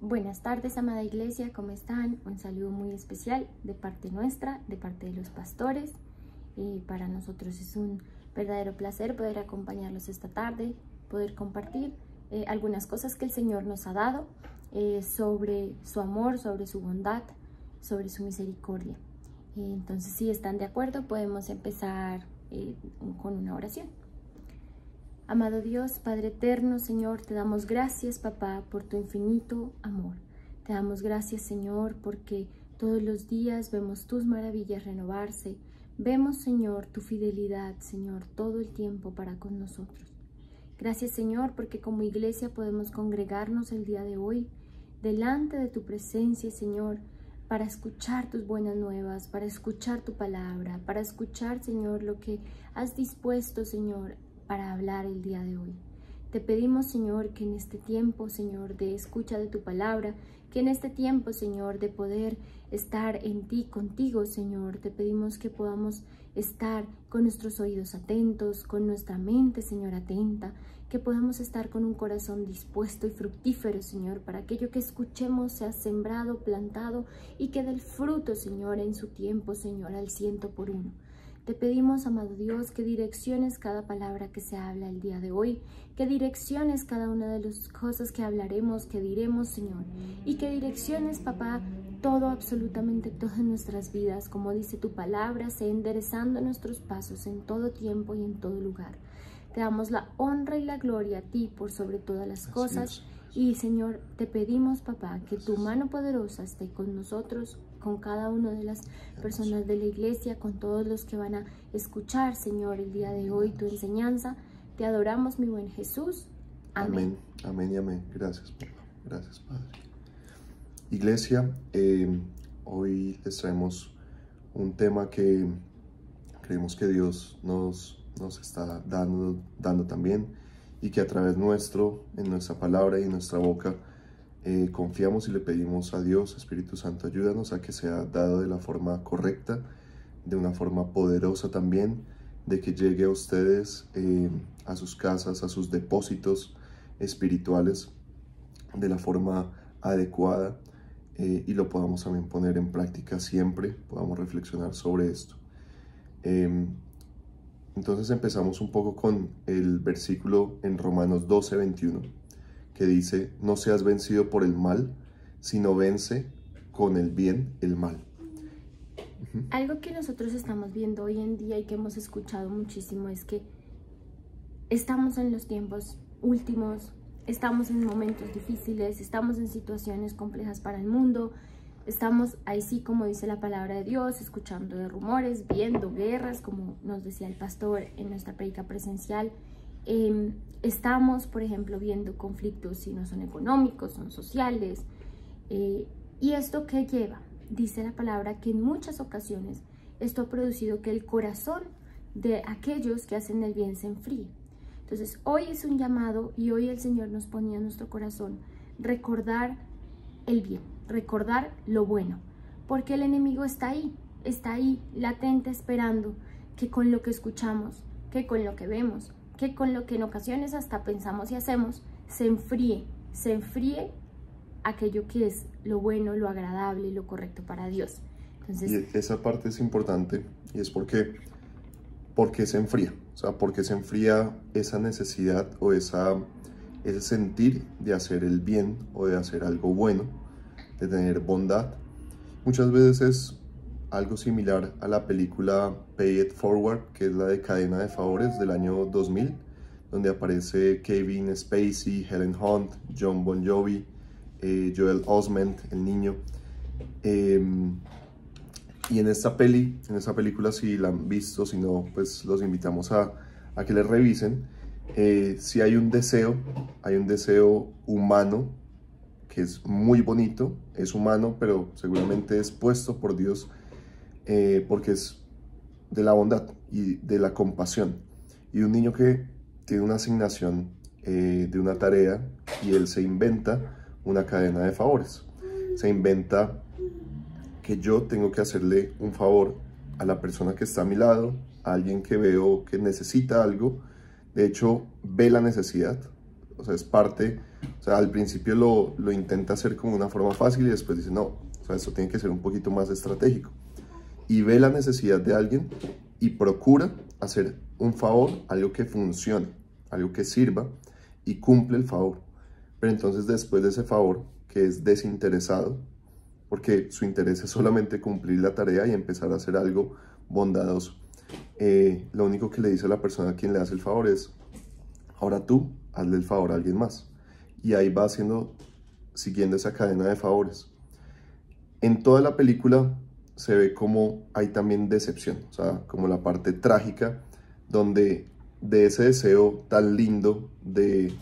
Buenas tardes, amada iglesia, ¿cómo están? Un saludo muy especial de parte nuestra, de parte de los pastores. Para nosotros es un verdadero placer poder acompañarlos esta tarde, poder compartir algunas cosas que el Señor nos ha dado sobre su amor, sobre su bondad, sobre su misericordia. Entonces, si están de acuerdo, podemos empezar con una oración. Amado Dios, Padre eterno, Señor, te damos gracias, papá, por tu infinito amor. Te damos gracias, Señor, porque todos los días vemos tus maravillas renovarse. Vemos, Señor, tu fidelidad, Señor, todo el tiempo para con nosotros. Gracias, Señor, porque como iglesia podemos congregarnos el día de hoy delante de tu presencia, Señor, para escuchar tus buenas nuevas, para escuchar tu palabra, para escuchar, Señor, lo que has dispuesto, Señor, para hablar el día de hoy. Te pedimos, Señor, que en este tiempo, Señor, de escucha de tu palabra, que en este tiempo, Señor, de poder estar en ti, contigo, Señor, te pedimos que podamos estar con nuestros oídos atentos, con nuestra mente, Señor, atenta, que podamos estar con un corazón dispuesto y fructífero, Señor, para aquello que escuchemos sea sembrado, plantado y que dé el fruto, Señor, en su tiempo, Señor, al 100%. Te pedimos, amado Dios, que direcciones cada palabra que se habla el día de hoy, que direcciones cada una de las cosas que hablaremos, que diremos, Señor, y que direcciones, papá, todo, absolutamente todo en nuestras vidas, como dice tu palabra, sea enderezando nuestros pasos en todo tiempo y en todo lugar. Te damos la honra y la gloria a ti por sobre todas las cosas. Y, Señor, te pedimos, papá, que tu mano poderosa esté con nosotros, con cada una de las personas de la iglesia, con todos los que van a escuchar, Señor, el día de hoy tu enseñanza. Te adoramos, mi buen Jesús. Amén. Amén y amén. Gracias, papá. Gracias, Padre. Iglesia, hoy les traemos un tema que creemos que Dios nos está dando también, y que a través nuestro, en nuestra palabra y en nuestra boca, confiamos y le pedimos a Dios, Espíritu Santo, ayúdanos a que sea dado de la forma correcta, de una forma poderosa también, de que llegue a ustedes, a sus casas, a sus depósitos espirituales, de la forma adecuada, y lo podamos también poner en práctica siempre, podamos reflexionar sobre esto. Entonces empezamos un poco con el versículo en Romanos 12:21, que dice: no seas vencido por el mal, sino vence con el bien el mal. Algo que nosotros estamos viendo hoy en día y que hemos escuchado muchísimo es que estamos en los tiempos últimos, estamos en momentos difíciles, estamos en situaciones complejas para el mundo. Estamos ahí, sí, como dice la palabra de Dios, escuchando de rumores, viendo guerras, como nos decía el pastor en nuestra prédica presencial. Estamos, por ejemplo, viendo conflictos, si no son económicos, son sociales. ¿Y esto qué lleva? Dice la palabra que en muchas ocasiones esto ha producido que el corazón de aquellos que hacen el bien se enfríe. Entonces, hoy es un llamado y hoy el Señor nos ponía en nuestro corazón recordar el bien, recordar lo bueno, porque el enemigo está ahí latente, esperando que con lo que escuchamos, que con lo que vemos, que con lo que en ocasiones hasta pensamos y hacemos, se enfríe aquello que es lo bueno, lo agradable, lo correcto para Dios. Entonces, y esa parte es importante, y es porque se enfría, o sea, porque se enfría esa necesidad o ese sentir de hacer el bien o de hacer algo bueno, de tener bondad. Muchas veces es algo similar a la película Pay It Forward, que es la de Cadena de Favores del año 2000, donde aparece Kevin Spacey, Helen Hunt, Jon Bon Jovi, Joel Osment, el niño. Y en esta película, si la han visto, si no, pues los invitamos a que les revisen. Si hay un deseo humano que es muy bonito, es humano, pero seguramente es puesto por Dios, porque es de la bondad y de la compasión. Y un niño que tiene una asignación de una tarea, y él se inventa una cadena de favores. Se inventa que yo tengo que hacerle un favor a la persona que está a mi lado, a alguien que veo que necesita algo. De hecho, ve la necesidad, o sea, es parte O sea, al principio lo intenta hacer como una forma fácil y después dice, no, o sea, esto tiene que ser un poquito más estratégico. Y ve la necesidad de alguien y procura hacer un favor, algo que funcione, algo que sirva y cumple el favor. Pero entonces después de ese favor, que es desinteresado, porque su interés es solamente cumplir la tarea y empezar a hacer algo bondadoso, lo único que le dice a la persona a quien le hace el favor es, ahora tú hazle el favor a alguien más. Y ahí va siguiendo esa cadena de favores. En toda la película se ve como hay también decepción, o sea, como la parte trágica, donde de ese deseo tan lindo de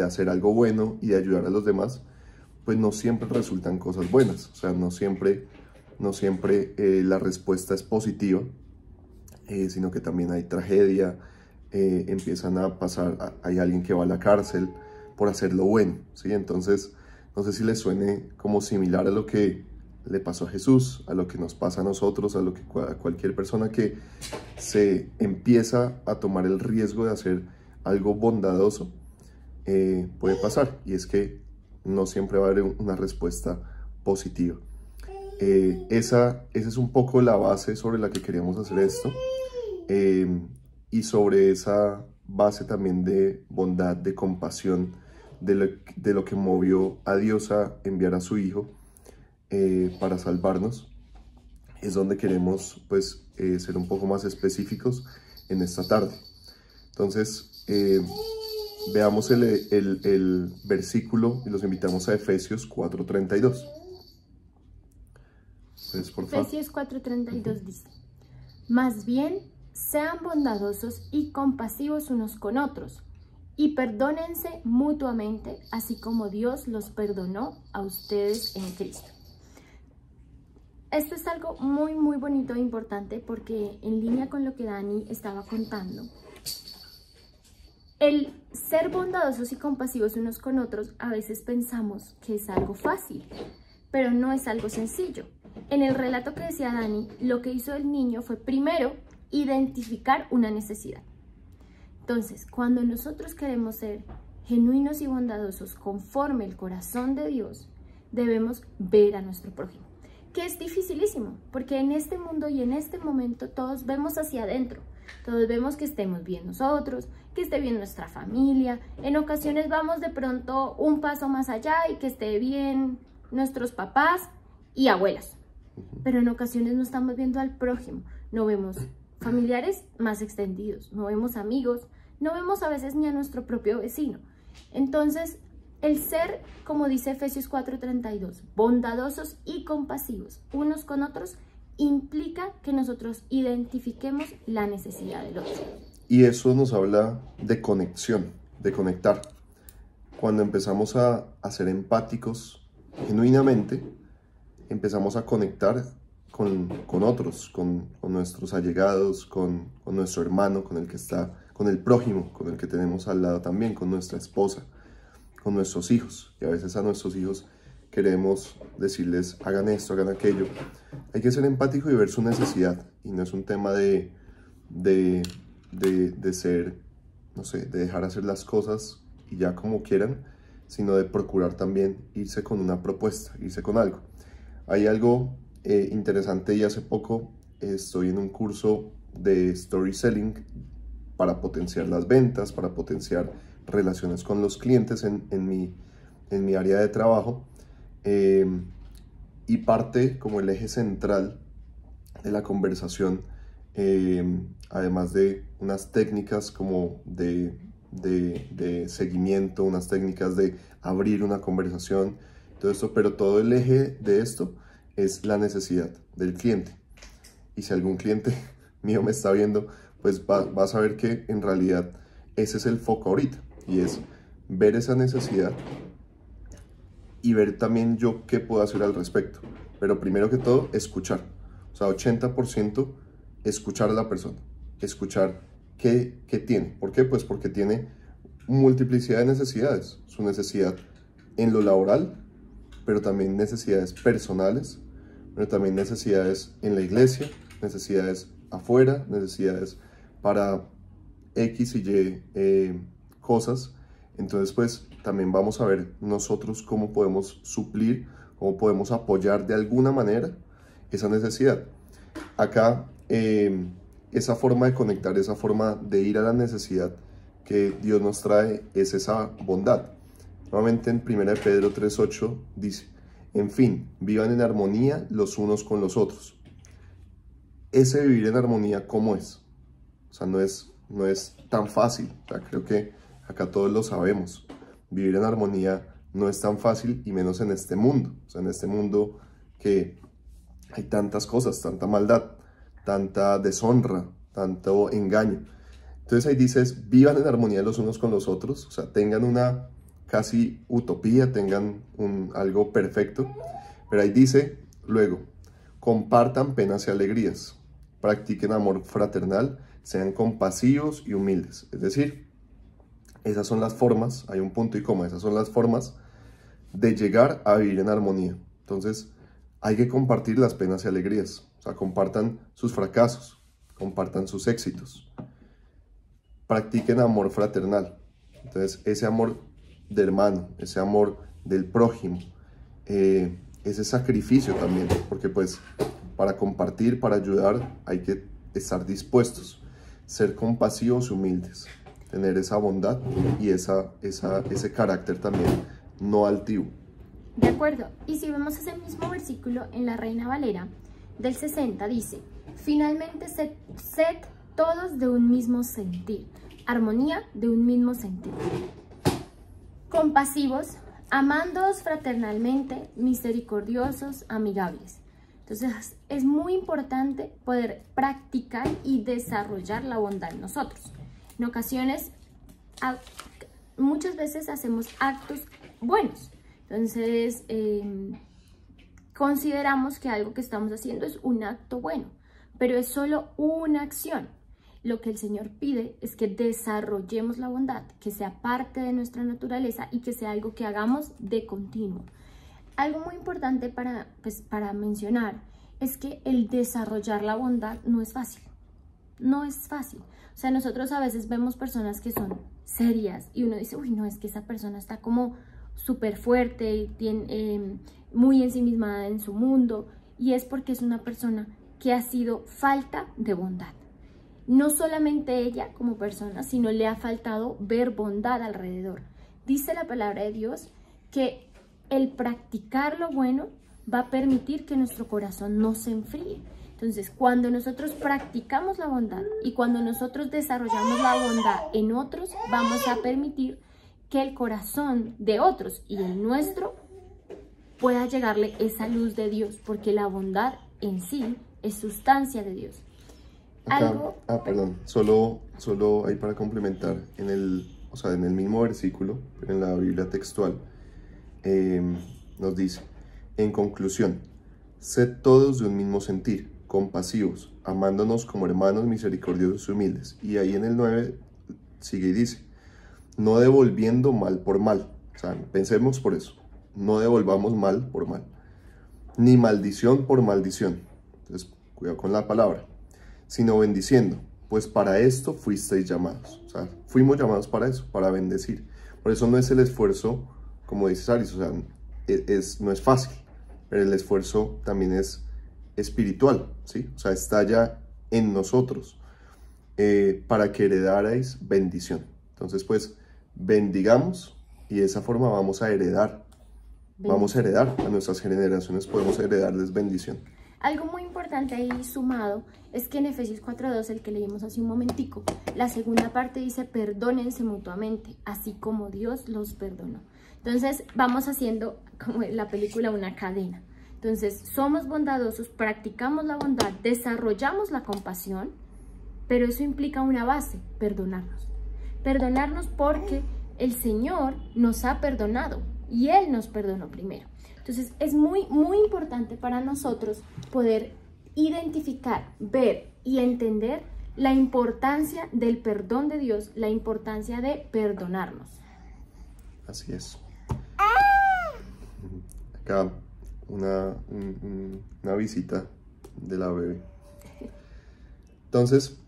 hacer algo bueno y de ayudar a los demás, pues no siempre resultan cosas buenas, o sea, no siempre la respuesta es positiva, sino que también hay tragedia, empiezan a pasar, hay alguien que va a la cárcel por hacer lo bueno, ¿sí? Entonces, no sé si les suene como similar a lo que le pasó a Jesús, a lo que nos pasa a nosotros, a lo que a cualquier persona que se empieza a tomar el riesgo de hacer algo bondadoso, puede pasar, y es que no siempre va a haber una respuesta positiva. Esa es un poco la base sobre la que queríamos hacer esto, y sobre esa base también de bondad, de compasión, de lo que movió a Dios a enviar a su Hijo para salvarnos, es donde queremos pues ser un poco más específicos en esta tarde. Entonces veamos el versículo y los invitamos a Efesios 4:32. Pues, por favor. Efesios 4:32 dice, más bien sean bondadosos y compasivos unos con otros, y perdónense mutuamente, así como Dios los perdonó a ustedes en Cristo. Esto es algo muy bonito e importante, porque en línea con lo que Dani estaba contando, el ser bondadosos y compasivos unos con otros, a veces pensamos que es algo fácil, pero no es algo sencillo. En el relato que decía Dani, lo que hizo el niño fue primero identificar una necesidad. Entonces, cuando nosotros queremos ser genuinos y bondadosos conforme el corazón de Dios, debemos ver a nuestro prójimo, que es dificilísimo, porque en este mundo y en este momento todos vemos hacia adentro, todos vemos que estemos bien nosotros, que esté bien nuestra familia, en ocasiones vamos de pronto un paso más allá y que esté bien nuestros papás y abuelas, pero en ocasiones no estamos viendo al prójimo, no vemos familiares más extendidos, no vemos amigos, no vemos a veces ni a nuestro propio vecino. Entonces, el ser, como dice Efesios 4:32, bondadosos y compasivos unos con otros, implica que nosotros identifiquemos la necesidad del otro. Y eso nos habla de conexión, de conectar. Cuando empezamos a ser empáticos genuinamente, empezamos a conectar con otros, con nuestros allegados, con nuestro hermano, con el que está, con el prójimo, con el que tenemos al lado también, con nuestra esposa, con nuestros hijos. Y a veces a nuestros hijos queremos decirles, hagan esto, hagan aquello. Hay que ser empático y ver su necesidad. Y no es un tema de ser, no sé, de dejar hacer las cosas y ya como quieran, sino de procurar también irse con una propuesta, irse con algo. Hay algo interesante, y hace poco estoy en un curso de story selling para potenciar las ventas, para potenciar relaciones con los clientes en mi área de trabajo, y parte como el eje central de la conversación, además de unas técnicas como de seguimiento, unas técnicas de abrir una conversación, todo esto, pero todo el eje de esto es la necesidad del cliente. Y si algún cliente mío me está viendo, pues va a saber que en realidad ese es el foco ahorita, y es ver esa necesidad y ver también yo qué puedo hacer al respecto. Pero primero que todo, escuchar. O sea, 80% escuchar a la persona, escuchar qué tiene. ¿Por qué? Pues porque tiene multiplicidad de necesidades. Su necesidad en lo laboral, pero también necesidades personales, pero también necesidades en la iglesia, necesidades afuera, necesidades para X y Y cosas. Entonces, pues también vamos a ver nosotros cómo podemos suplir, cómo podemos apoyar de alguna manera esa necesidad. Acá, esa forma de conectar, esa forma de ir a la necesidad que Dios nos trae es esa bondad. Nuevamente en 1 Pedro 3:8 dice, en fin, vivan en armonía los unos con los otros. Ese vivir en armonía, ¿cómo es? O sea, no es tan fácil. O sea, creo que acá todos lo sabemos. Vivir en armonía no es tan fácil, y menos en este mundo. O sea, en este mundo que hay tantas cosas, tanta maldad, tanta deshonra, tanto engaño. Entonces ahí dices, vivan en armonía los unos con los otros. O sea, tengan una casi utopía, tengan algo perfecto. Pero ahí dice, luego, compartan penas y alegrías. Practiquen amor fraternal, sean compasivos y humildes. Es decir, esas son las formas, hay un punto y coma, esas son las formas de llegar a vivir en armonía. Entonces, hay que compartir las penas y alegrías. O sea, compartan sus fracasos, compartan sus éxitos. Practiquen amor fraternal. Entonces, ese amor de hermano, ese amor del prójimo, ese sacrificio también, porque pues para compartir, para ayudar, hay que estar dispuestos, ser compasivos y humildes, tener esa bondad y ese carácter también no altivo. De acuerdo, y si vemos ese mismo versículo en la Reina Valera del 60 dice, finalmente sed todos de un mismo sentir, armonía de un mismo sentir, compasivos, amándoos fraternalmente, misericordiosos, amigables. Entonces es muy importante poder practicar y desarrollar la bondad en nosotros. En ocasiones, muchas veces hacemos actos buenos. Entonces consideramos que algo que estamos haciendo es un acto bueno, pero es solo una acción. Lo que el Señor pide es que desarrollemos la bondad, que sea parte de nuestra naturaleza y que sea algo que hagamos de continuo. Algo muy importante para mencionar es que el desarrollar la bondad no es fácil. No es fácil. O sea, nosotros a veces vemos personas que son serias y uno dice, uy, no, es que esa persona está como súper fuerte y tiene, muy ensimismada en su mundo. Y es porque es una persona que ha sido falta de bondad. No solamente ella como persona, sino le ha faltado ver bondad alrededor. Dice la palabra de Dios que el practicar lo bueno va a permitir que nuestro corazón no se enfríe. Entonces, cuando nosotros practicamos la bondad y cuando nosotros desarrollamos la bondad en otros, vamos a permitir que el corazón de otros y el nuestro pueda llegarle esa luz de Dios, porque la bondad en sí es sustancia de Dios. Perdón, solo ahí para complementar, en el mismo versículo, en la Biblia textual, nos dice, en conclusión, sed todos de un mismo sentir, compasivos, amándonos como hermanos misericordiosos y humildes. Y ahí en el 9 sigue y dice, no devolviendo mal por mal. O sea, pensemos por eso, no devolvamos mal por mal, ni maldición por maldición. Entonces, cuidado con la palabra, sino bendiciendo, pues para esto fuisteis llamados. O sea, fuimos llamados para eso, para bendecir. Por eso no es el esfuerzo, como dice Saris, o sea, no es fácil, pero el esfuerzo también es espiritual, ¿sí? O sea, está ya en nosotros, para que heredarais bendición. Entonces, pues, bendigamos y de esa forma vamos a heredar. Vamos a heredar a nuestras generaciones, podemos heredarles bendición. Algo muy importante ahí sumado es que en Efesios 4:2, el que leímos hace un momentico, la segunda parte dice, perdónense mutuamente, así como Dios los perdonó. Entonces vamos haciendo, como en la película, una cadena. Entonces somos bondadosos, practicamos la bondad, desarrollamos la compasión, pero eso implica una base, perdonarnos. Perdonarnos porque el Señor nos ha perdonado y Él nos perdonó primero. Entonces es muy, muy importante para nosotros poder identificar, ver y entender la importancia del perdón de Dios, la importancia de perdonarnos. Así es. Acá una visita de la bebé. Entonces,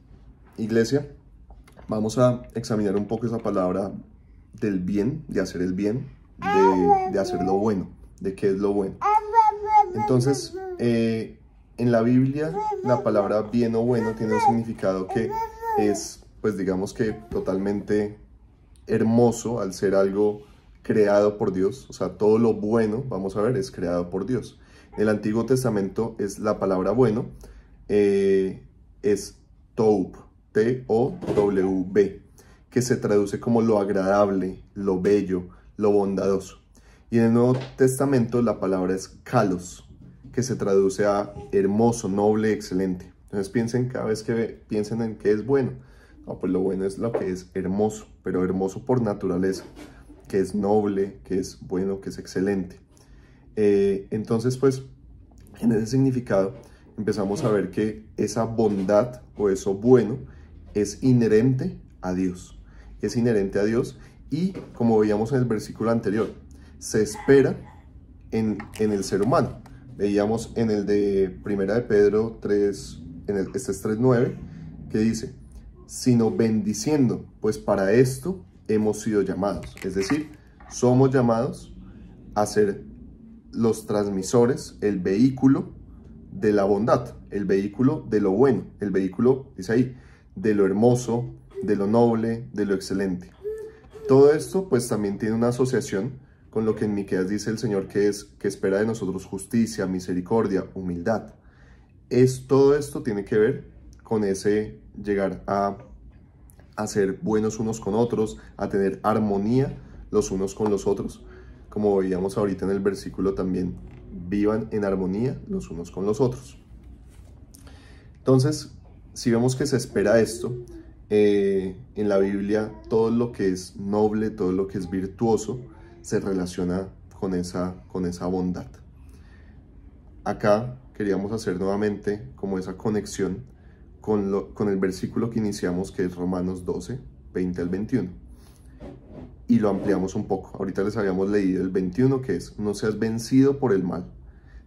iglesia, vamos a examinar un poco esa palabra del bien, de hacer el bien, de hacer lo bueno, de qué es lo bueno. Entonces, en la Biblia, la palabra bien o bueno tiene un significado que es, pues digamos que totalmente hermoso al ser algo creado por Dios. O sea, todo lo bueno, vamos a ver, es creado por Dios. En el Antiguo Testamento es la palabra bueno, es Tov, T-O-W-B, que se traduce como lo agradable, lo bello, lo bondadoso. Y en el Nuevo Testamento la palabra es kalos, que se traduce a hermoso, noble, excelente. Entonces piensen, cada vez que piensen en qué es bueno, no, pues lo bueno es lo que es hermoso, pero hermoso por naturaleza, que es noble, que es bueno, que es excelente. Entonces, pues, en ese significado empezamos a ver que esa bondad o eso bueno es inherente a Dios. Es inherente a Dios y, como veíamos en el versículo anterior, se espera en el ser humano. Veíamos en el de 1 de Pedro 3, este es 3:9, que dice, sino bendiciendo, pues para esto hemos sido llamados. Es decir, somos llamados a ser los transmisores, el vehículo de la bondad, el vehículo de lo bueno, el vehículo, dice ahí, de lo hermoso, de lo noble, de lo excelente. Todo esto pues también tiene una asociación con lo que en Miqueas dice el Señor, que espera de nosotros justicia, misericordia, humildad. Todo esto tiene que ver con ese llegar a ser buenos unos con otros, a tener armonía los unos con los otros. Como veíamos ahorita en el versículo también, vivan en armonía los unos con los otros. Entonces, si vemos que se espera esto, en la Biblia todo lo que es noble, todo lo que es virtuoso, se relaciona con esa bondad. Acá queríamos hacer nuevamente como esa conexión con el versículo que iniciamos, que es Romanos 12, 20 al 21. Y lo ampliamos un poco. Ahorita les habíamos leído el 21, que es, no seas vencido por el mal,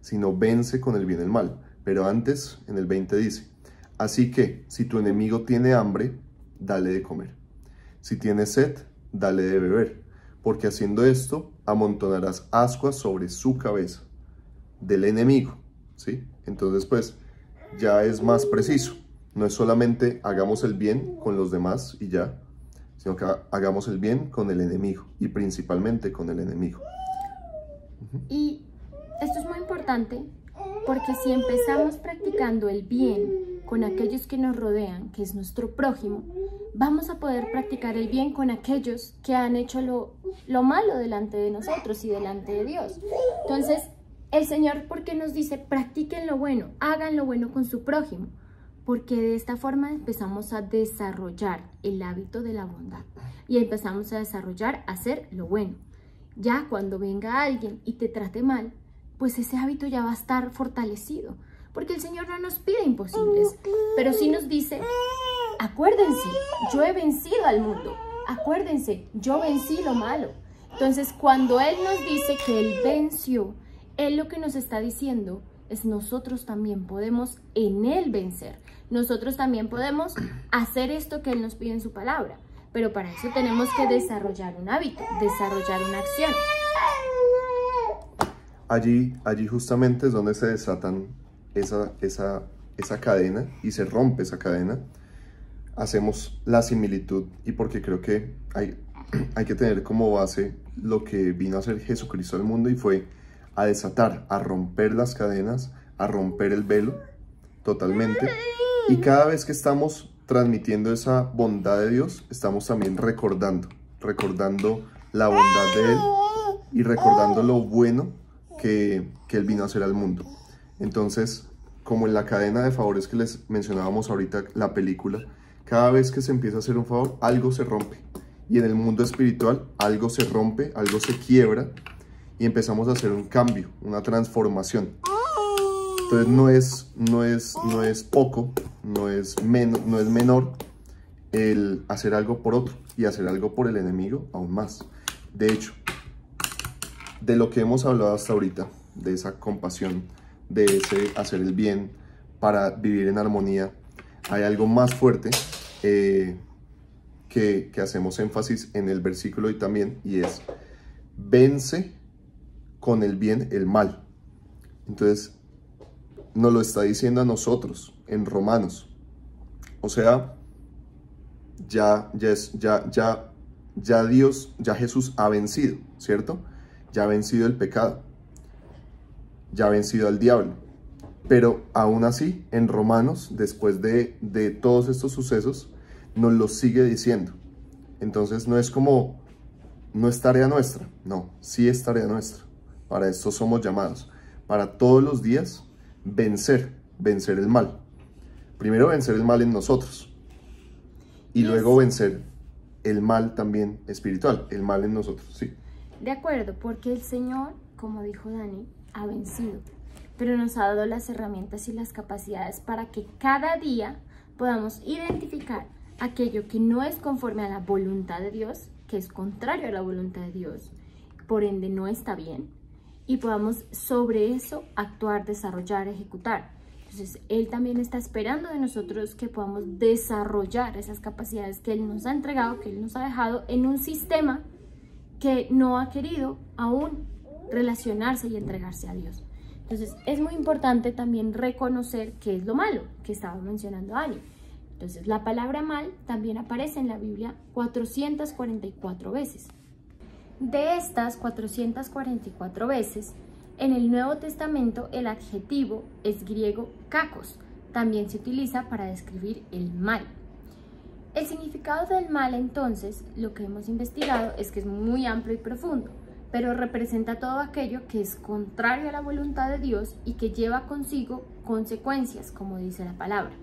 sino vence con el bien el mal. Pero antes, en el 20 dice, así que, si tu enemigo tiene hambre, dale de comer. Si tiene sed, dale de beber, porque haciendo esto, amontonarás ascuas sobre su cabeza, del enemigo, ¿sí? Entonces, pues, ya es más preciso. No es solamente hagamos el bien con los demás y ya, sino que hagamos el bien con el enemigo, y principalmente con el enemigo. Y esto es muy importante, porque si empezamos practicando el bien con aquellos que nos rodean, que es nuestro prójimo, vamos a poder practicar el bien con aquellos que han hecho lo malo delante de nosotros y delante de Dios. Entonces, el Señor, ¿por qué nos dice practiquen lo bueno, hagan lo bueno con su prójimo? Porque de esta forma empezamos a desarrollar el hábito de la bondad y empezamos a desarrollar hacer lo bueno. Ya cuando venga alguien y te trate mal, pues ese hábito ya va a estar fortalecido, porque el Señor no nos pide imposibles, pero sí nos dice, acuérdense, yo he vencido al mundo, acuérdense, yo vencí lo malo. Entonces, cuando Él nos dice que Él venció, Él lo que nos está diciendo es nosotros también podemos en Él vencer. Nosotros también podemos hacer esto que Él nos pide en su palabra. Pero para eso tenemos que desarrollar un hábito, desarrollar una acción. Allí justamente es donde se desatan esa cadena y se rompe esa cadena. Hacemos la similitud y porque creo que hay que tener como base lo que vino a hacer Jesucristo al mundo y fue a desatar, a romper las cadenas, a romper el velo totalmente. Y cada vez que estamos transmitiendo esa bondad de Dios, estamos también recordando la bondad de Él y recordando lo bueno que Él vino a hacer al mundo. Entonces, como en la cadena de favores que les mencionábamos ahorita, la película, cada vez que se empieza a hacer un favor, algo se rompe. Y en el mundo espiritual, algo se rompe, algo se quiebra y empezamos a hacer un cambio, una transformación. Entonces no es poco, no es menor el hacer algo por otro y hacer algo por el enemigo aún más. De hecho, de lo que hemos hablado hasta ahorita, de esa compasión, de ese hacer el bien para vivir en armonía, hay algo más fuerte que que hacemos énfasis en el versículo y también, y es: vence con el bien el mal. Entonces, nos lo está diciendo a nosotros en Romanos. O sea, ya Jesús ha vencido, ¿cierto? Ya ha vencido el pecado, ya ha vencido al diablo. Pero aún así, en Romanos, después de todos estos sucesos, nos lo sigue diciendo. Entonces no es como, no es tarea nuestra, no, sí es tarea nuestra. Para esto somos llamados, para todos los días vencer el mal. Primero vencer el mal en nosotros y luego vencer el mal también espiritual, el mal en nosotros, sí. De acuerdo, porque el Señor, como dijo Dani, ha vencido, pero nos ha dado las herramientas y las capacidades para que cada día podamos identificar aquello que no es conforme a la voluntad de Dios, que es contrario a la voluntad de Dios, por ende no está bien, y podamos sobre eso actuar, desarrollar, ejecutar. Entonces, Él también está esperando de nosotros que podamos desarrollar esas capacidades que Él nos ha entregado, que Él nos ha dejado en un sistema que no ha querido aún relacionarse y entregarse a Dios. Entonces, es muy importante también reconocer qué es lo malo, que estaba mencionando Ani. Entonces, la palabra mal también aparece en la Biblia 444 veces. De estas 444 veces, en el Nuevo Testamento el adjetivo es griego kakos. También se utiliza para describir el mal. El significado del mal, entonces, lo que hemos investigado es que es muy amplio y profundo, pero representa todo aquello que es contrario a la voluntad de Dios y que lleva consigo consecuencias, como dice la palabra.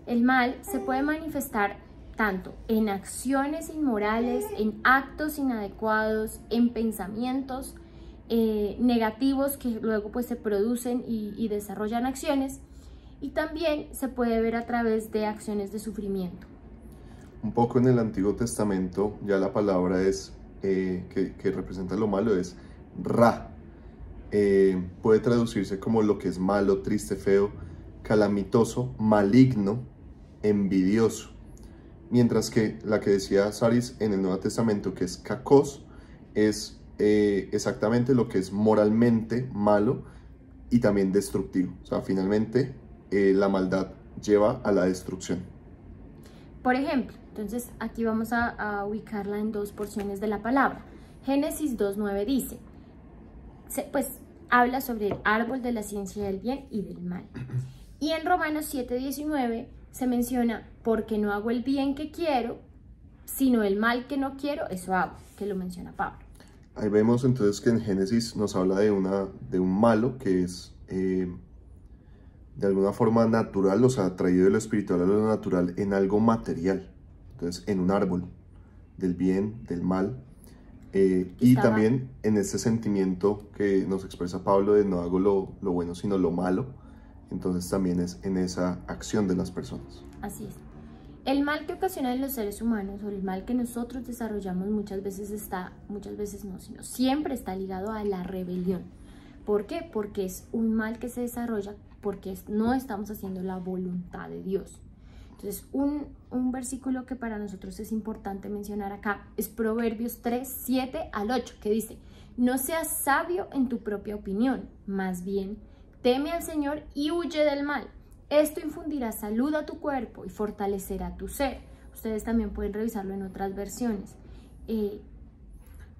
El mal se puede manifestar tanto en acciones inmorales, en actos inadecuados, en pensamientos negativos que luego pues se producen y desarrollan acciones, y también se puede ver a través de acciones de sufrimiento. Un poco en el Antiguo Testamento ya la palabra es que representa lo malo es ra. Puede traducirse como lo que es malo, triste, feo, calamitoso, maligno, envidioso. Mientras que la que decía Saris en el Nuevo Testamento, que es kakos, es exactamente lo que es moralmente malo y también destructivo. O sea, finalmente la maldad lleva a la destrucción. Por ejemplo, entonces aquí vamos a ubicarla en dos porciones de la palabra. Génesis 2:9 dice, pues habla sobre el árbol de la ciencia del bien y del mal. Y en Romanos 7:19 se menciona, porque no hago el bien que quiero, sino el mal que no quiero, eso hago, que lo menciona Pablo. Ahí vemos entonces que en Génesis nos habla de un malo que es de alguna forma natural, o sea, traído de lo espiritual a lo natural en algo material. Entonces, en un árbol, del bien, del mal. Y también en ese sentimiento que nos expresa Pablo de no hago lo bueno, sino lo malo. Entonces también es en esa acción de las personas. Así es. El mal que ocasionan los seres humanos o el mal que nosotros desarrollamos muchas veces no, sino siempre está ligado a la rebelión. ¿Por qué? Porque es un mal que se desarrolla porque no estamos haciendo la voluntad de Dios. Entonces, un versículo que para nosotros es importante mencionar acá es Proverbios 3:7-8, que dice, no seas sabio en tu propia opinión, más bien teme al Señor y huye del mal. Esto infundirá salud a tu cuerpo y fortalecerá tu ser. Ustedes también pueden revisarlo en otras versiones.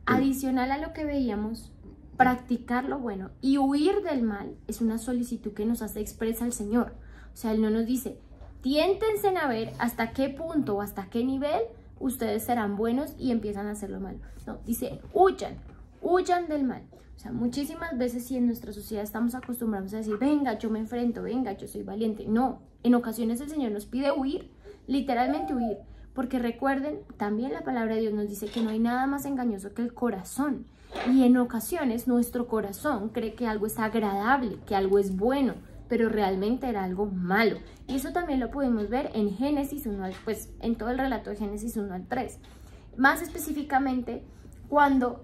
Adicional a lo que veíamos, practicar lo bueno y huir del mal es una solicitud que nos hace expresa el Señor. O sea, Él no nos dice, tiéntense a ver hasta qué punto o hasta qué nivel ustedes serán buenos y empiezan a hacer lo malo. No, dice, huyan del mal. O sea, muchísimas veces si en nuestra sociedad estamos acostumbrados a decir, venga, yo me enfrento, venga, yo soy valiente. No, en ocasiones el Señor nos pide huir, literalmente huir. Porque recuerden, también la palabra de Dios nos dice que no hay nada más engañoso que el corazón. Y en ocasiones nuestro corazón cree que algo es agradable, que algo es bueno, pero realmente era algo malo. Y eso también lo pudimos ver en Génesis 1, pues en todo el relato de Génesis 1-3. Más específicamente, cuando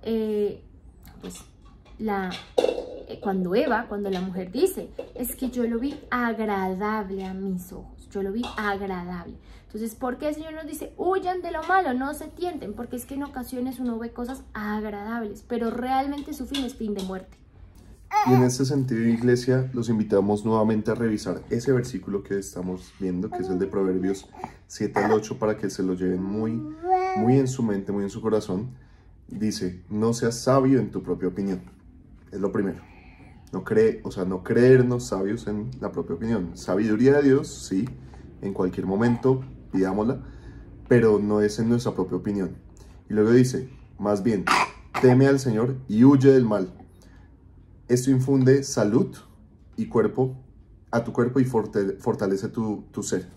cuando la mujer dice, es que yo lo vi agradable a mis ojos. yo lo vi agradable. Entonces, ¿por qué el Señor nos dice, huyan de lo malo, no se tienten? Porque es que en ocasiones uno ve cosas agradables, pero realmente su fin es fin de muerte. Y en este sentido, iglesia, los invitamos nuevamente a revisar ese versículo que estamos viendo, que es el de Proverbios 7 al 8, para que se lo lleven muy en su mente, muy en su corazón. Dice, no seas sabio en tu propia opinión. Es lo primero. No creernos sabios en la propia opinión. Sabiduría de Dios, sí, en cualquier momento pidámosla, pero no es en nuestra propia opinión. Y luego dice, más bien, teme al Señor y huye del mal. Esto infunde salud y cuerpo a tu cuerpo y fortalece tu ser.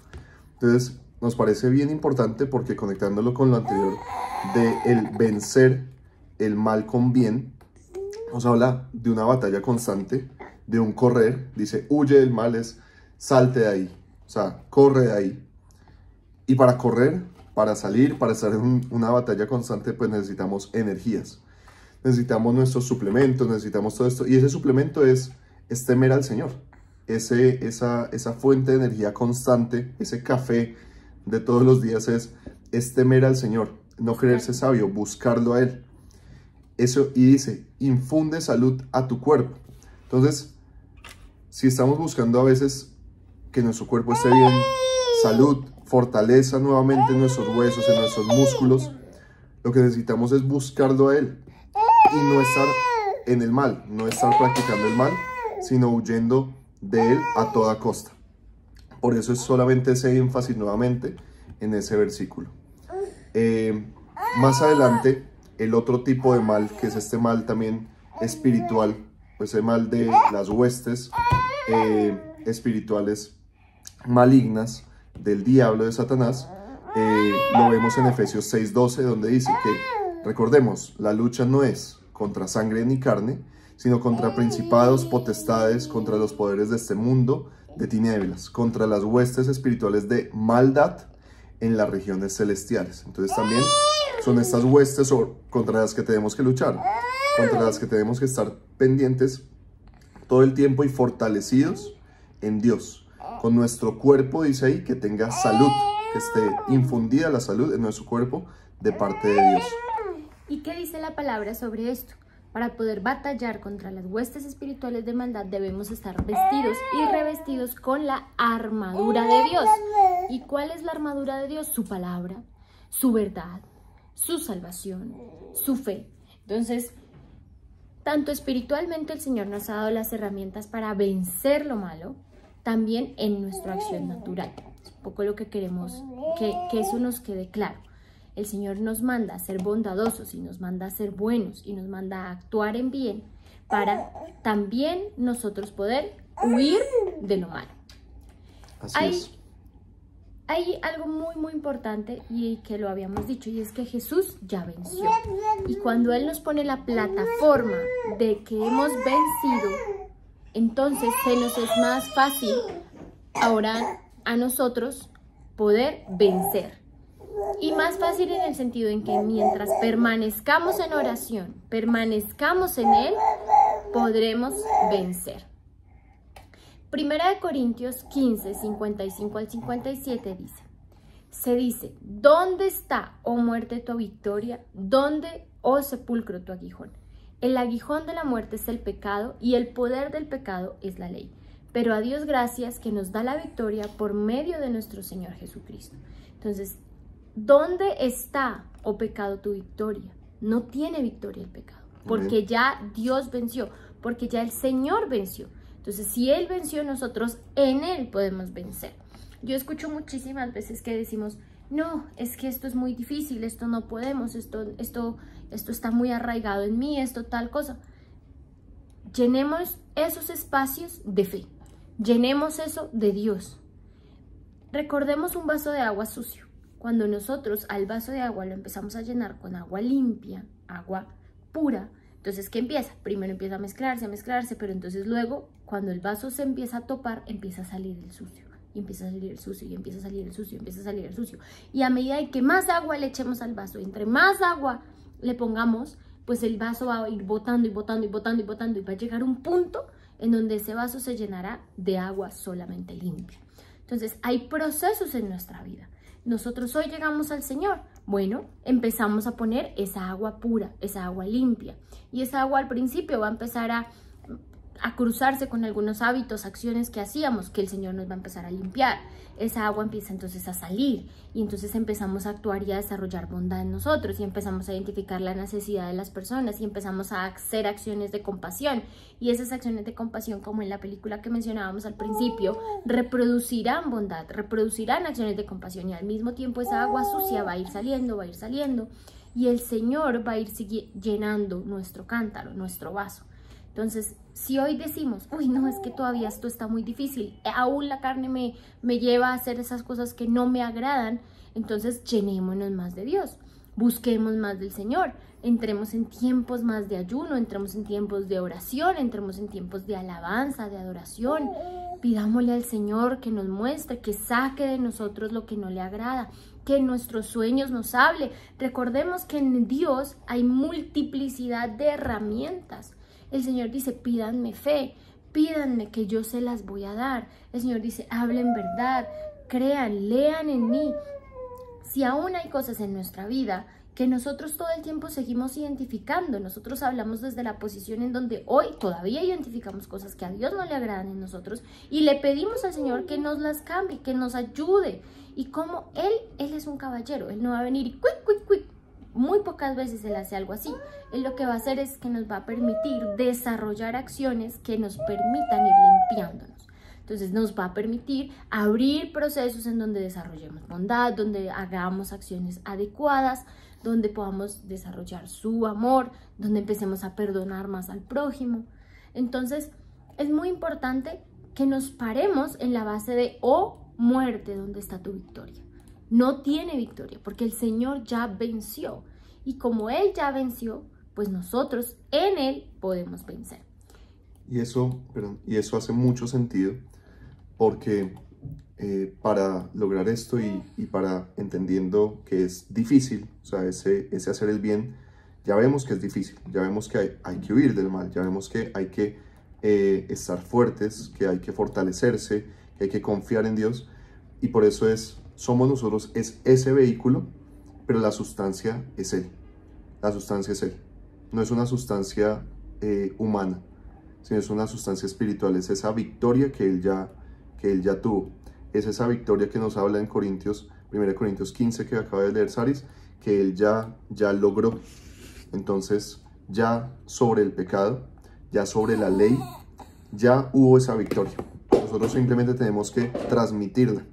Entonces, nos parece bien importante porque conectándolo con lo anterior de el vencer el mal con bien, nos habla de una batalla constante, de un correr. Dice, huye del mal es salte de ahí, o sea, corre de ahí. Y para correr, para salir, para estar en una batalla constante, pues necesitamos energías. Necesitamos nuestros suplementos, necesitamos todo esto. Y ese suplemento es temer al Señor. Esa fuente de energía constante, ese café de todos los días es temer al Señor. No creerse sabio, buscarlo a Él. Eso, y dice, infunde salud a tu cuerpo. Entonces, si estamos buscando a veces que nuestro cuerpo esté bien, salud, fortaleza nuevamente en nuestros huesos, en nuestros músculos, lo que necesitamos es buscarlo a Él. Y no estar en el mal, no estar practicando el mal, sino huyendo de él a toda costa. Por eso es solamente ese énfasis nuevamente en ese versículo. Más adelante, el otro tipo de mal, que es este mal también espiritual, pues el mal de las huestes espirituales malignas del diablo, de Satanás, lo vemos en Efesios 6:12, donde dice que, recordemos, la lucha no es contra sangre ni carne, sino contra principados, potestades, contra los poderes de este mundo de tinieblas, contra las huestes espirituales de maldad en las regiones celestiales. Entonces también son estas huestes contra las que tenemos que luchar, contra las que tenemos que estar pendientes todo el tiempo y fortalecidos en Dios. Con nuestro cuerpo, dice ahí, que tenga salud, que esté infundida la salud en nuestro cuerpo de parte de Dios. ¿Y qué dice la palabra sobre esto? Para poder batallar contra las huestes espirituales de maldad debemos estar vestidos y revestidos con la armadura de Dios. ¿Y cuál es la armadura de Dios? Su palabra, su verdad, su salvación, su fe. Entonces, tanto espiritualmente el Señor nos ha dado las herramientas para vencer lo malo, también en nuestra acción natural. Es un poco lo que queremos que eso nos quede claro. El Señor nos manda a ser bondadosos y nos manda a ser buenos y nos manda a actuar en bien para también nosotros poder huir de lo malo. Hay algo muy importante y que lo habíamos dicho, y es que Jesús ya venció. Y cuando Él nos pone la plataforma de que hemos vencido, entonces se nos es más fácil ahora a nosotros poder vencer. Y más fácil en el sentido en que mientras permanezcamos en oración, permanezcamos en Él, podremos vencer. Primera de Corintios 15, 55 al 57 dice, ¿dónde está, oh muerte, tu victoria? ¿Dónde, oh sepulcro, tu aguijón? El aguijón de la muerte es el pecado y el poder del pecado es la ley. Pero a Dios gracias que nos da la victoria por medio de nuestro Señor Jesucristo. Entonces, ¿dónde está, oh pecado, tu victoria? No tiene victoria el pecado, porque ya Dios venció, porque ya el Señor venció. Entonces, si Él venció, nosotros en Él podemos vencer. Yo escucho muchísimas veces que decimos, no, es que esto es muy difícil, esto no podemos, esto está muy arraigado en mí, esto tal cosa. Llenemos esos espacios de fe, llenemos eso de Dios. Recordemos un vaso de agua sucio. Cuando nosotros al vaso de agua lo empezamos a llenar con agua limpia, agua pura, entonces ¿qué empieza? Primero empieza a mezclarse, pero entonces luego cuando el vaso se empieza a topar, empieza a salir el sucio, y empieza a salir el sucio, y empieza a salir el sucio, y empieza a salir el sucio. Y a medida que más agua le echemos al vaso, entre más agua le pongamos, pues el vaso va a ir botando y botando y botando y botando, y va a llegar un punto en donde ese vaso se llenará de agua solamente limpia. Entonces hay procesos en nuestra vida. Nosotros hoy llegamos al Señor. Bueno, empezamos a poner esa agua pura, esa agua limpia. Y esa agua al principio va a empezar a cruzarse con algunos hábitos, acciones que hacíamos, que el Señor nos va a empezar a limpiar. Esa agua empieza entonces a salir y entonces empezamos a actuar y a desarrollar bondad en nosotros y empezamos a identificar la necesidad de las personas y empezamos a hacer acciones de compasión, y esas acciones de compasión, como en la película que mencionábamos al principio, reproducirán bondad, reproducirán acciones de compasión, y al mismo tiempo esa agua sucia va a ir saliendo y el Señor va a ir llenando nuestro cántaro, nuestro vaso. Entonces, si hoy decimos, uy, no, es que todavía esto está muy difícil, aún la carne me lleva a hacer esas cosas que no me agradan, entonces llenémonos más de Dios, busquemos más del Señor, entremos en tiempos más de ayuno, entremos en tiempos de oración, entremos en tiempos de alabanza, de adoración. Pidámosle al Señor que nos muestre, que saque de nosotros lo que no le agrada, que en nuestros sueños nos hable. Recordemos que en Dios hay multiplicidad de herramientas. El Señor dice, pídanme fe, pídanme que yo se las voy a dar. El Señor dice, hablen verdad, crean, lean en mí. Si aún hay cosas en nuestra vida que nosotros todo el tiempo seguimos identificando, nosotros hablamos desde la posición en donde hoy todavía identificamos cosas que a Dios no le agradan en nosotros y le pedimos al Señor que nos las cambie, que nos ayude. Y como Él es un caballero, Él no va a venir y quick. Muy pocas veces Él hace algo así. Él lo que va a hacer es que nos va a permitir desarrollar acciones que nos permitan ir limpiándonos. Entonces nos va a permitir abrir procesos en donde desarrollemos bondad, donde hagamos acciones adecuadas, donde podamos desarrollar su amor, donde empecemos a perdonar más al prójimo. Entonces es muy importante que nos paremos en la base de muerte, ¿dónde está tu victoria? No tiene victoria porque el Señor ya venció, y como Él ya venció, pues nosotros en Él podemos vencer. Y eso hace mucho sentido porque para lograr esto y para entendiendo que es difícil, o sea, ese hacer el bien, ya vemos que es difícil, ya vemos que hay que huir del mal, ya vemos que hay que estar fuertes, que hay que fortalecerse, que hay que confiar en Dios, y por eso somos nosotros, es ese vehículo, pero la sustancia es Él. La sustancia es Él. No es una sustancia humana, sino es una sustancia espiritual. Es esa victoria que Él ya tuvo. Es esa victoria que nos habla en 1 Corintios 15, que acaba de leer Saris, que Él ya logró. Entonces, ya sobre el pecado, ya sobre la ley, ya hubo esa victoria. Nosotros simplemente tenemos que transmitirla.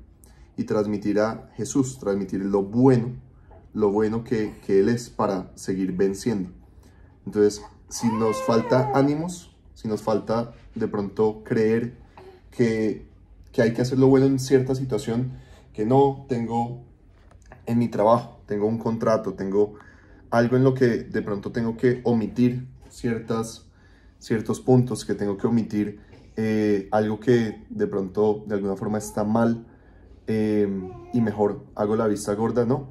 Y transmitir a Jesús, transmitir lo bueno que Él es para seguir venciendo. Entonces, si nos falta ánimos, si nos falta de pronto creer que hay que hacer lo bueno en cierta situación, que no tengo en mi trabajo, tengo un contrato, tengo algo en lo que de pronto tengo que omitir ciertos puntos, que tengo que omitir algo que de pronto de alguna forma está mal, y mejor hago la vista gorda, no.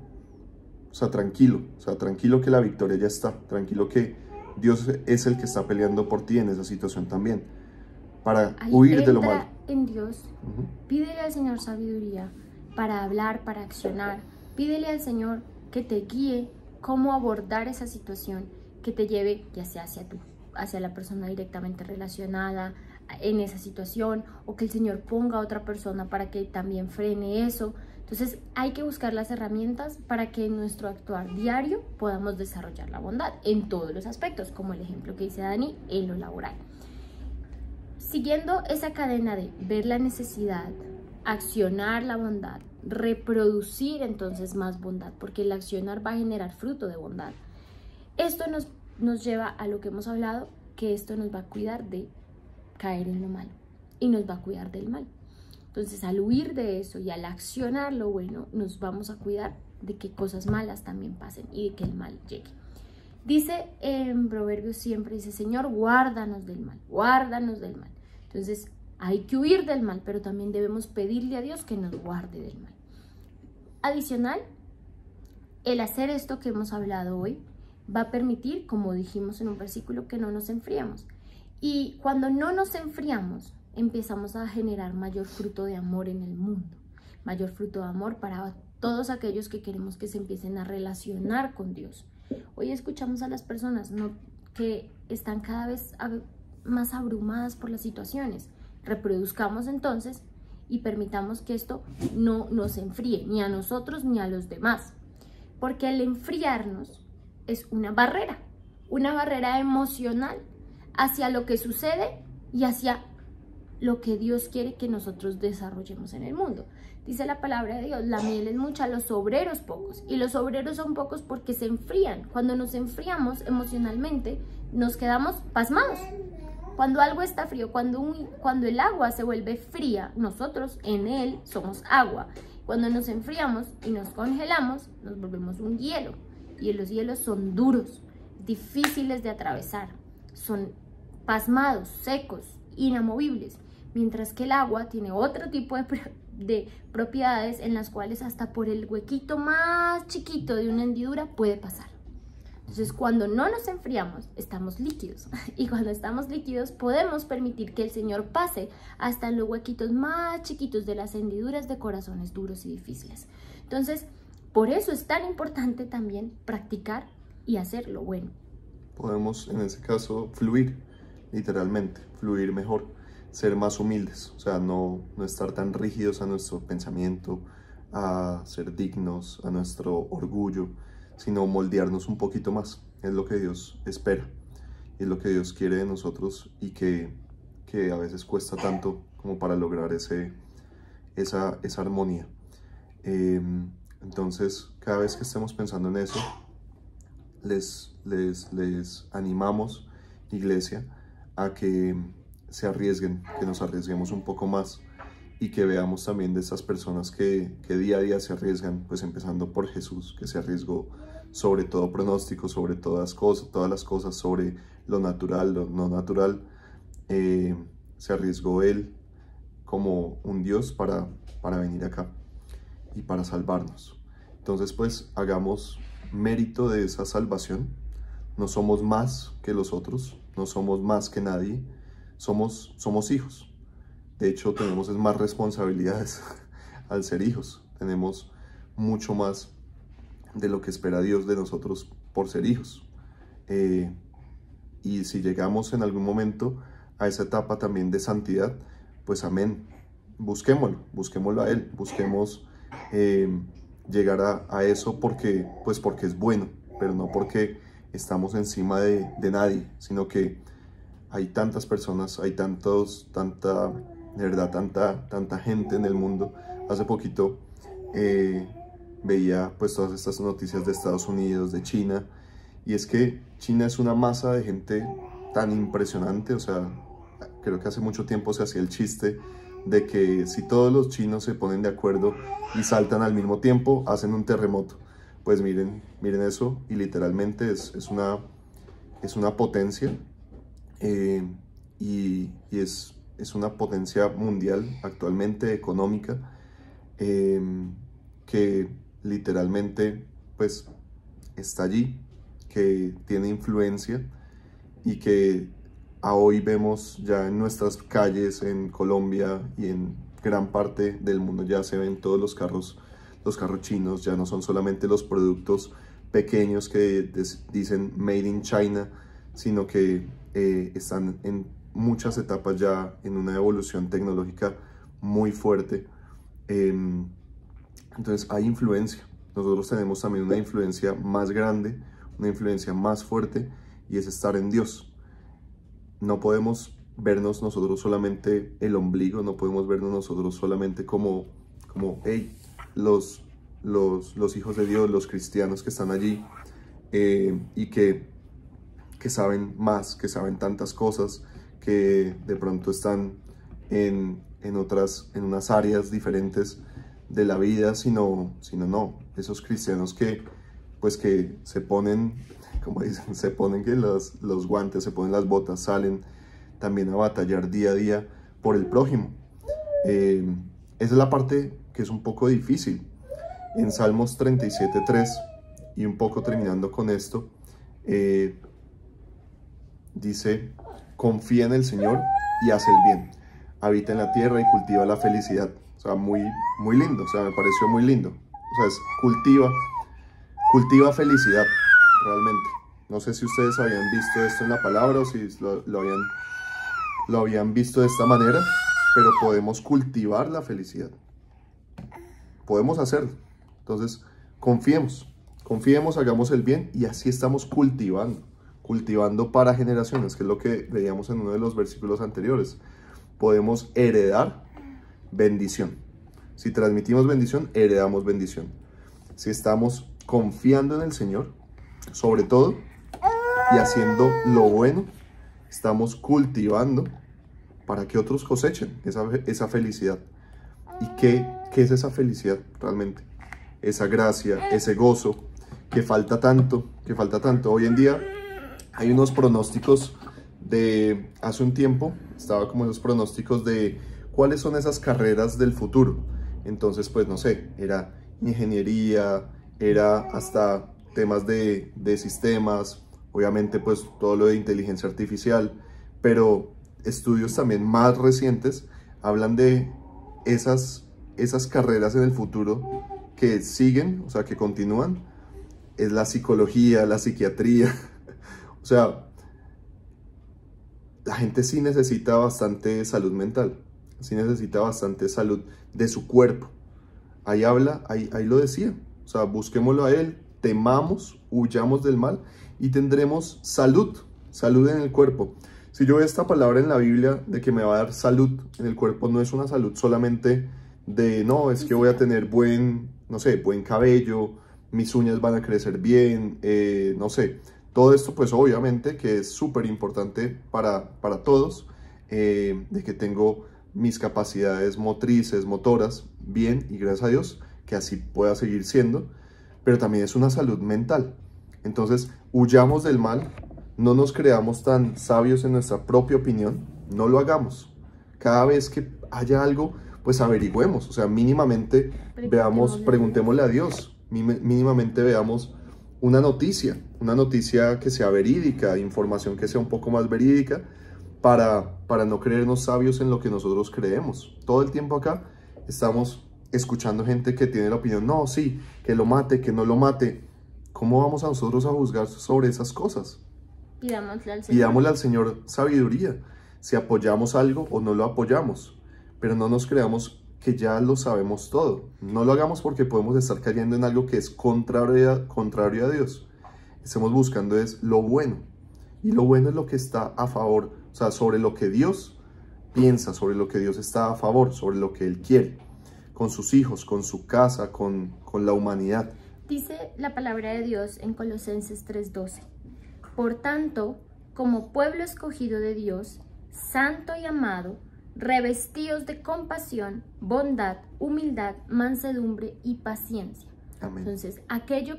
O sea, tranquilo que la victoria ya está, tranquilo que Dios es el que está peleando por ti en esa situación también, para huir de lo malo. En Dios, pídele al Señor sabiduría para hablar, para accionar. Pídele al Señor que te guíe cómo abordar esa situación, que te lleve ya sea hacia la persona directamente relacionada en esa situación, o que el Señor ponga a otra persona para que también frene eso. Entonces hay que buscar las herramientas para que en nuestro actuar diario podamos desarrollar la bondad en todos los aspectos, como el ejemplo que dice Dani en lo laboral. Siguiendo esa cadena de ver la necesidad, accionar la bondad, reproducir entonces más bondad, porque el accionar va a generar fruto de bondad. Esto nos lleva a lo que hemos hablado, que esto nos va a cuidar de caer en lo malo y nos va a cuidar del mal. Entonces, al huir de eso y al accionar lo bueno, nos vamos a cuidar de que cosas malas también pasen y de que el mal llegue. Dice en Proverbios siempre, dice, Señor, guárdanos del mal, guárdanos del mal. Entonces, hay que huir del mal, pero también debemos pedirle a Dios que nos guarde del mal. Adicional, el hacer esto que hemos hablado hoy va a permitir, como dijimos en un versículo, que no nos enfriemos. Y cuando no nos enfriamos, empezamos a generar mayor fruto de amor en el mundo. mayor fruto de amor para todos aquellos que queremos que se empiecen a relacionar con Dios. Hoy escuchamos a las personas que están cada vez más abrumadas por las situaciones. Reproduzcamos entonces y permitamos que esto no nos enfríe, ni a nosotros ni a los demás. Porque el enfriarnos es una barrera emocional hacia lo que sucede y hacia lo que Dios quiere que nosotros desarrollemos en el mundo. Dice la palabra de Dios, la miel es mucha, los obreros pocos. Y los obreros son pocos porque se enfrían. Cuando nos enfriamos emocionalmente, nos quedamos pasmados. Cuando algo está frío, cuando el agua se vuelve fría, nosotros en él somos agua. Cuando nos enfriamos y nos congelamos, nos volvemos un hielo. Y los hielos son duros, difíciles de atravesar. Son pasmados, secos, inamovibles. Mientras que el agua tiene otro tipo de propiedades en las cuales hasta por el huequito más chiquito de una hendidura puede pasar. Entonces, cuando no nos enfriamos, estamos líquidos. Y cuando estamos líquidos, podemos permitir que el Señor pase hasta en los huequitos más chiquitos de las hendiduras de corazones duros y difíciles. Entonces, por eso es tan importante también practicar y hacer lo bueno. Podemos, en ese caso, fluir, literalmente, fluir mejor, ser más humildes, o sea, no estar tan rígidos a nuestro pensamiento, a ser dignos, a nuestro orgullo, sino moldearnos un poquito más. Es lo que Dios espera, es lo que Dios quiere de nosotros y que a veces cuesta tanto como para lograr esa armonía. Entonces, cada vez que estemos pensando en eso, les animamos, iglesia, a que se arriesguen, que nos arriesguemos un poco más y que veamos también de esas personas que día a día se arriesgan, pues empezando por Jesús, que se arriesgó sobre todo pronóstico, sobre todas las cosas, sobre lo natural, lo no natural. Se arriesgó Él como un Dios para venir acá y para salvarnos. Entonces, pues, hagamos mérito de esa salvación. No somos más que los otros, no somos más que nadie, somos hijos. De hecho, tenemos más responsabilidades al ser hijos. Tenemos mucho más de lo que espera Dios de nosotros por ser hijos. Y si llegamos en algún momento a esa etapa también de santidad, pues amén. Busquémoslo a Él, busquemos llegar a eso porque es bueno, pero no porque estamos encima de nadie, sino que hay tantas personas, hay tanta gente en el mundo. Hace poquito veía pues todas estas noticias de Estados Unidos, de China, y es que China es una masa de gente tan impresionante. O sea, creo que hace mucho tiempo se hacía el chiste de que si todos los chinos se ponen de acuerdo y saltan al mismo tiempo, hacen un terremoto. Pues miren eso, y literalmente es una potencia, y es una potencia mundial actualmente, económica, que literalmente pues está allí, que tiene influencia y que hoy vemos ya en nuestras calles en Colombia y en gran parte del mundo. Ya se ven todos los carros chinos, ya no son solamente los productos pequeños que dicen Made in China, sino que están en muchas etapas ya en una evolución tecnológica muy fuerte. Entonces hay influencia. Nosotros tenemos también una influencia más grande, una influencia más fuerte, y es estar en Dios. No podemos vernos nosotros solamente el ombligo, no podemos vernos nosotros solamente como hey, los hijos de Dios, los cristianos que están allí, y que saben más, que saben tantas cosas, que de pronto están en unas áreas diferentes de la vida, sino no, esos cristianos que se ponen, como dicen, se ponen los guantes, se ponen las botas, salen también a batallar día a día por el prójimo. Esa es la parte que es un poco difícil. En Salmos 37:3, y un poco terminando con esto, dice: confía en el Señor y haz el bien, habita en la tierra y cultiva la felicidad, O sea, muy lindo, o sea, me pareció muy lindo. O sea, cultiva felicidad, realmente. No sé si ustedes habían visto esto en la palabra o si lo habían visto de esta manera, pero podemos cultivar la felicidad. Podemos hacerlo. Entonces, confiemos, hagamos el bien y así estamos cultivando para generaciones, que es lo que veíamos en uno de los versículos anteriores. Podemos heredar bendición. Si transmitimos bendición, heredamos bendición. Si estamos confiando en el Señor, sobre todo, y haciendo lo bueno, estamos cultivando para que otros cosechen esa felicidad. ¿Y qué es esa felicidad realmente? Esa gracia, ese gozo que falta tanto. Hoy en día hay unos pronósticos de hace un tiempo, estaba como esos pronósticos de cuáles son esas carreras del futuro. Entonces, pues no sé, era ingeniería, era hasta temas de sistemas, obviamente pues todo lo de inteligencia artificial, pero estudios también más recientes hablan de esas carreras en el futuro que siguen, o sea, que continúan. Es la psicología, la psiquiatría, o sea, la gente sí necesita bastante salud mental, sí necesita bastante salud de su cuerpo. Ahí lo decía, o sea, busquémoslo a Él, temamos, huyamos del mal y tendremos salud en el cuerpo. Si yo veo esta palabra en la Biblia de que me va a dar salud en el cuerpo, no es una salud solamente de, no, es que voy a tener buen cabello, mis uñas van a crecer bien, no sé. Todo esto pues obviamente que es súper importante para todos, de que tengo mis capacidades motrices, motoras, bien, y gracias a Dios, que así pueda seguir siendo, pero también es una salud mental. Entonces, huyamos del mal, no nos creamos tan sabios en nuestra propia opinión, no lo hagamos. Cada vez que haya algo, pues averigüemos, o sea, mínimamente preguntémosle a Dios, mínimamente veamos una noticia que sea verídica, información que sea un poco más verídica, para no creernos sabios en lo que nosotros creemos. Todo el tiempo acá estamos escuchando gente que tiene la opinión, no, sí, que lo mate, que no lo mate. ¿Cómo vamos a nosotros a juzgar sobre esas cosas? Pidámosle al Señor sabiduría, si apoyamos algo o no lo apoyamos, pero no nos creamos que ya lo sabemos todo. No lo hagamos porque podemos estar cayendo en algo que es contrario a Dios. Estamos buscando es lo bueno, y lo bueno es lo que está a favor, o sea, sobre lo que Dios piensa, sobre lo que Dios está a favor, sobre lo que Él quiere, con sus hijos, con su casa, con la humanidad. Dice la palabra de Dios en Colosenses 3:12. Por tanto, como pueblo escogido de Dios, santo y amado, revestidos de compasión, bondad, humildad, mansedumbre y paciencia. Amén. Entonces, aquello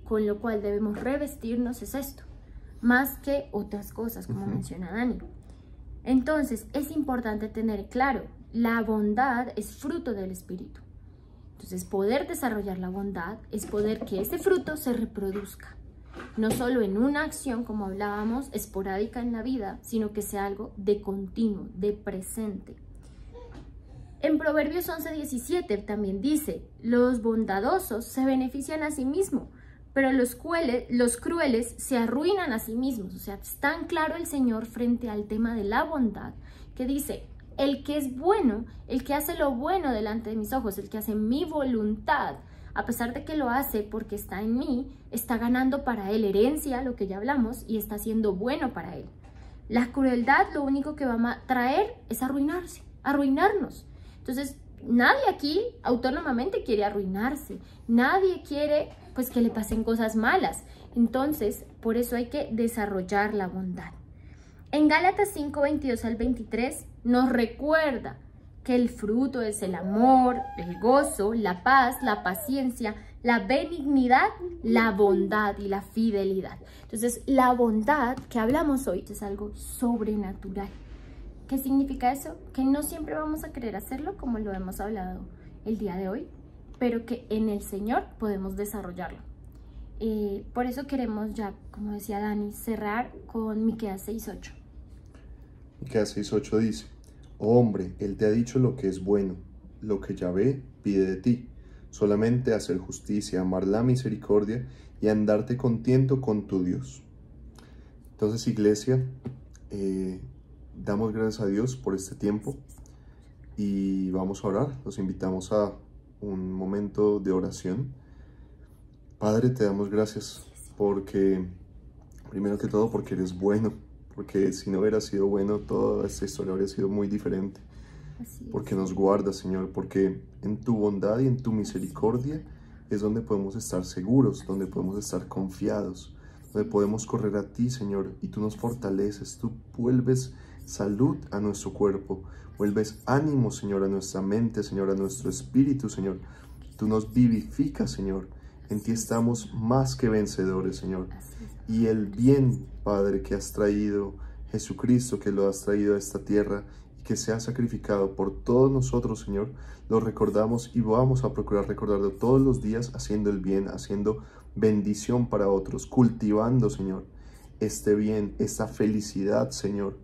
con lo cual debemos revestirnos es esto, más que otras cosas, como menciona Dani. Entonces, es importante tener claro, la bondad es fruto del Espíritu. Entonces, poder desarrollar la bondad es poder que ese fruto se reproduzca. No solo en una acción, como hablábamos, esporádica en la vida, sino que sea algo de continuo, de presente. En Proverbios 11:17 también dice, los bondadosos se benefician a sí mismos, pero los crueles se arruinan a sí mismos. O sea, es tan claro el Señor frente al tema de la bondad, que dice, el que es bueno, el que hace lo bueno delante de mis ojos, el que hace mi voluntad, a pesar de que lo hace porque está en mí, está ganando para él herencia, lo que ya hablamos, y está siendo bueno para él. La crueldad lo único que va a traer es arruinarnos. Entonces, nadie aquí autónomamente quiere arruinarse, nadie quiere pues que le pasen cosas malas. Entonces, por eso hay que desarrollar la bondad. En Gálatas 5:22 al 23 nos recuerda que el fruto es el amor, el gozo, la paz, la paciencia, la benignidad, la bondad y la fidelidad. Entonces, la bondad que hablamos hoy es algo sobrenatural. ¿Qué significa eso? Que no siempre vamos a querer hacerlo como lo hemos hablado el día de hoy, pero que en el Señor podemos desarrollarlo. Por eso queremos ya, como decía Dani, cerrar con Miqueas 6:8. Miqueas 6:8 dice, oh hombre, Él te ha dicho lo que es bueno, lo que Yahvé pide de ti, solamente hacer justicia, amar la misericordia y andarte contento con tu Dios. Entonces, iglesia, damos gracias a Dios por este tiempo y vamos a orar. Los invitamos a un momento de oración. Padre, te damos gracias porque, primero que todo, porque eres bueno, porque si no hubiera sido bueno, toda esta historia habría sido muy diferente. Porque nos guardas, Señor, porque en tu bondad y en tu misericordia es donde podemos estar seguros, donde podemos estar confiados, donde podemos correr a ti, Señor, y tú nos fortaleces, tú vuelves salud a nuestro cuerpo, vuelves ánimo, Señor, a nuestra mente, Señor, a nuestro espíritu, Señor. Tú nos vivificas, Señor. En ti estamos más que vencedores, Señor. Y el bien, Padre, que has traído, Jesucristo, que lo has traído a esta tierra y que se ha sacrificado por todos nosotros, Señor, lo recordamos y vamos a procurar recordarlo todos los días, haciendo el bien, haciendo bendición para otros, cultivando, Señor, este bien, esta felicidad, Señor,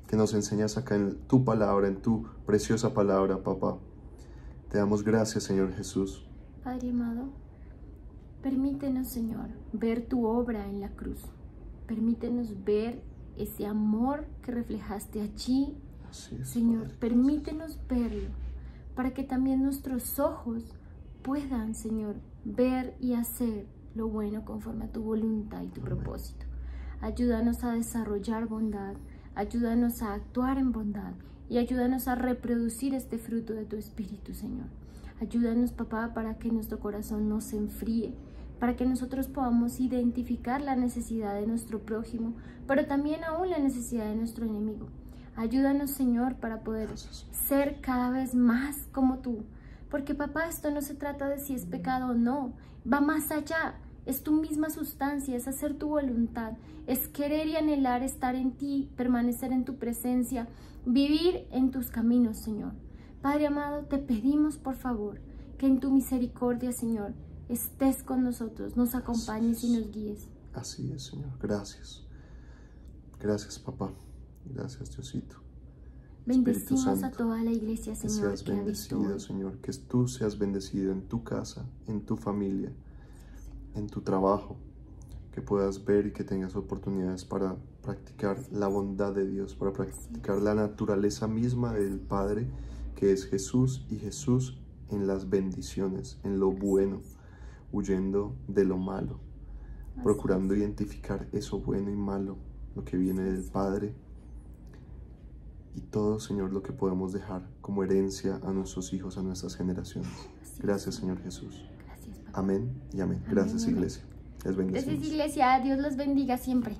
que nos enseñas acá en tu palabra, en tu preciosa palabra, papá. Te damos gracias, Señor Jesús. Padre amado, permítenos, Señor, ver tu obra en la cruz. Permítenos ver ese amor que reflejaste allí. Así es, Señor, Padre, permítenos verlo, para que también nuestros ojos puedan, Señor, ver y hacer lo bueno conforme a tu voluntad y tu propósito. Ayúdanos a desarrollar bondad, ayúdanos a actuar en bondad y ayúdanos a reproducir este fruto de tu Espíritu, Señor. Ayúdanos, papá, para que nuestro corazón no se enfríe, para que nosotros podamos identificar la necesidad de nuestro prójimo, pero también aún la necesidad de nuestro enemigo. Ayúdanos, Señor, para poder ser cada vez más como tú. Porque, papá, esto no se trata de si es pecado o no. Va más allá. Es tu misma sustancia, es hacer tu voluntad. Es querer y anhelar estar en ti, permanecer en tu presencia, vivir en tus caminos, Señor. Padre amado, te pedimos, por favor, que en tu misericordia, Señor, estés con nosotros, nos acompañes y nos guíes. Así es, Señor. Gracias. Gracias, papá. Gracias, Diosito. Bendecimos a toda la iglesia, Señor. Que seas bendecido, Señor. Que tú seas bendecido en tu casa, en tu familia, en tu trabajo. Que puedas ver y que tengas oportunidades para practicar la bondad de Dios, para practicar la naturaleza misma del Padre, que es Jesús, y Jesús en las bendiciones, en lo bueno, huyendo de lo malo, procurando identificar eso bueno y malo, lo que viene del Padre, y todo, Señor, lo que podemos dejar como herencia a nuestros hijos, a nuestras generaciones. Gracias, Señor Jesús. Gracias, Amén y amén. Gracias, iglesia. Les bendecimos. Gracias, iglesia. Dios los bendiga siempre.